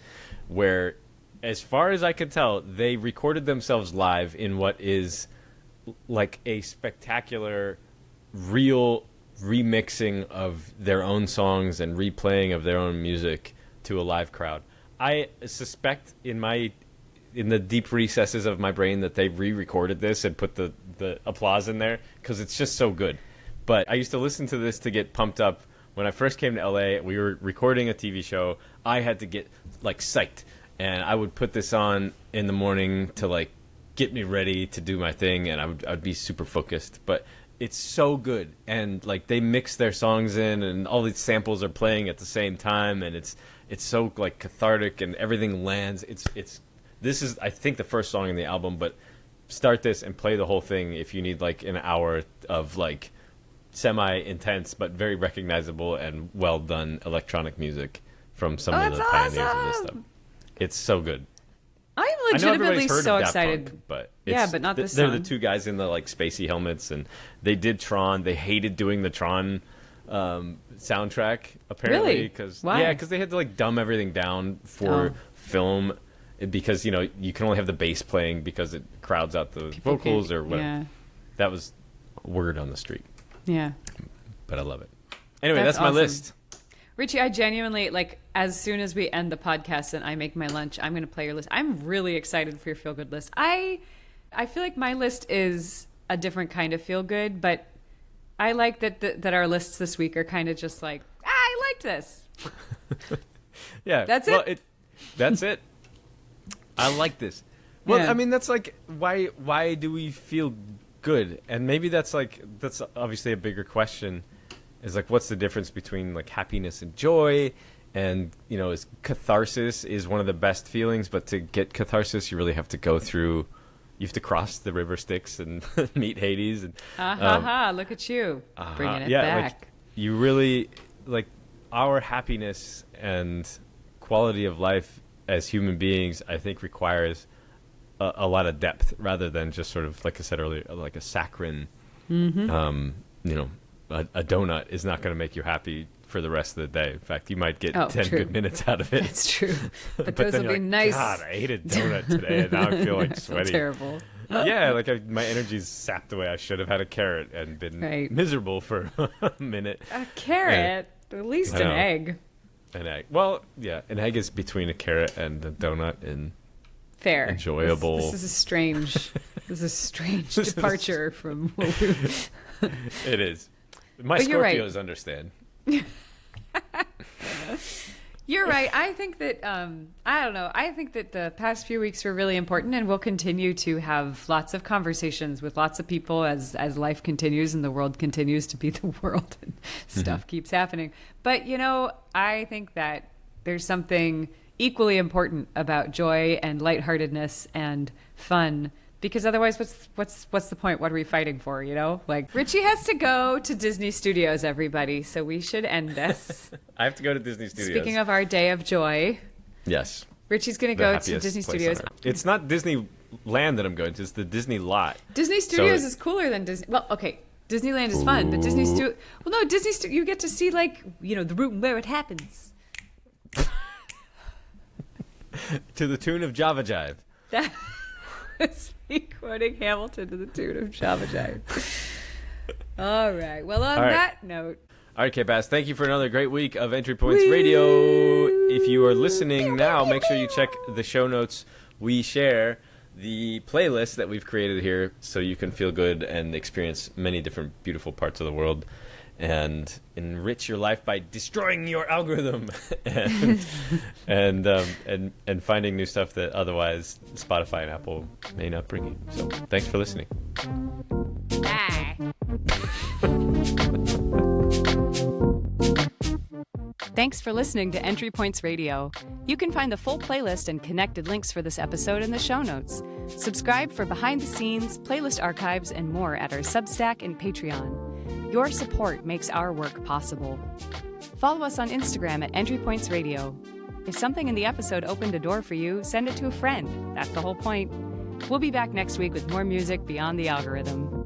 where, as far as I could tell, they recorded themselves live in what is like a spectacular, real remixing of their own songs and replaying of their own music to a live crowd. I suspect in the deep recesses of my brain that they re-recorded this and put the applause in there because it's just so good. But I used to listen to this to get pumped up. When I first came to LA, we were recording a TV show. I had to get like psyched, and I would put this on in the morning to like get me ready to do my thing, and I'd be super focused. But it's so good, and like they mix their songs in, and all these samples are playing at the same time, and it's so like cathartic, and everything lands. This is, I think, the first song in the album, but start this and play the whole thing if you need like an hour of like semi-intense but very recognizable and well done electronic music from some of the pioneers of this stuff. It's so good. I'm legitimately so excited. Punk, but but not this They're song. the two guys in the like spacey helmets, and they did Tron. They hated doing the Tron soundtrack apparently Really? because Why? because they had to like dumb everything down for film because you can only have the bass playing because it crowds out the vocals or whatever. Yeah. That was word on the street. Yeah. But I love it. Anyway, that's my awesome. list. Richie, I genuinely, like, as soon as we end the podcast and I make my lunch, I'm going to play your list. I'm really excited for your feel-good list. I feel like my list is a different kind of feel-good, but I like that our lists this week are kind of just like, I liked this. Yeah. That's well, it? That's it. I like this. Well, Yeah. I mean, that's like, why do we feel good? And maybe that's obviously a bigger question. Is like, what's the difference between like happiness and joy? And, is catharsis is one of the best feelings, but to get catharsis, you really have to go through, you have to cross the river Styx and meet Hades. And Look at you bringing it yeah, back. like you really, like our happiness and quality of life as human beings, I think requires a lot of depth rather than just sort of, like I said earlier, like a saccharine, a donut is not going to make you happy for the rest of the day. In fact, you might get 10 true. good minutes out of it. That's true. But those then will you're be like, nice. God, I ate a donut today, and now I feel like sweaty. Terrible. Yeah, like my energy's sapped away. I should have had a carrot and been miserable for a minute. A carrot? At least I an know. egg. An egg. Well, yeah, an egg is between a carrot and a donut, and Fair. enjoyable. This is a strange departure from what we... It is. My But you're right. Scorpios understand. You're right. I think that, I don't know. I think that the past few weeks were really important, and we'll continue to have lots of conversations with lots of people as life continues and the world continues to be the world and stuff keeps happening. But, I think that there's something equally important about joy and lightheartedness and fun. Because otherwise, what's the point? What are we fighting for, Like, Richie has to go to Disney Studios, everybody, so we should end this. I have to go to Disney Studios. Speaking of our day of joy, yes, Richie's going to the go to happiest Disney place Studios. on Earth. It's not Disneyland that I'm going to. It's the Disney lot. Disney Studios is cooler than Disney. Well, okay, Disneyland is fun, but Disney you get to see, like, the route and where it happens. To the tune of Java Jive. That was me quoting Hamilton to the tune of Java Jive. All right. Well, on that note. All right, K-Bass, thank you for another great week of Entry Points Radio. If you are listening now, make sure you check the show notes. We share the playlist that we've created here so you can feel good and experience many different beautiful parts of the world and enrich your life by destroying your algorithm and finding new stuff that otherwise Spotify and Apple may not bring you. So thanks for listening. Bye. Thanks for listening to Entry Points Radio. You can find the full playlist and connected links for this episode in the show notes. Subscribe for behind the scenes, playlist archives, and more at our Substack and Patreon. Your support makes our work possible. Follow us on Instagram at Entry Points Radio. If something in the episode opened a door for you, send it to a friend. That's the whole point. We'll be back next week with more music beyond the algorithm.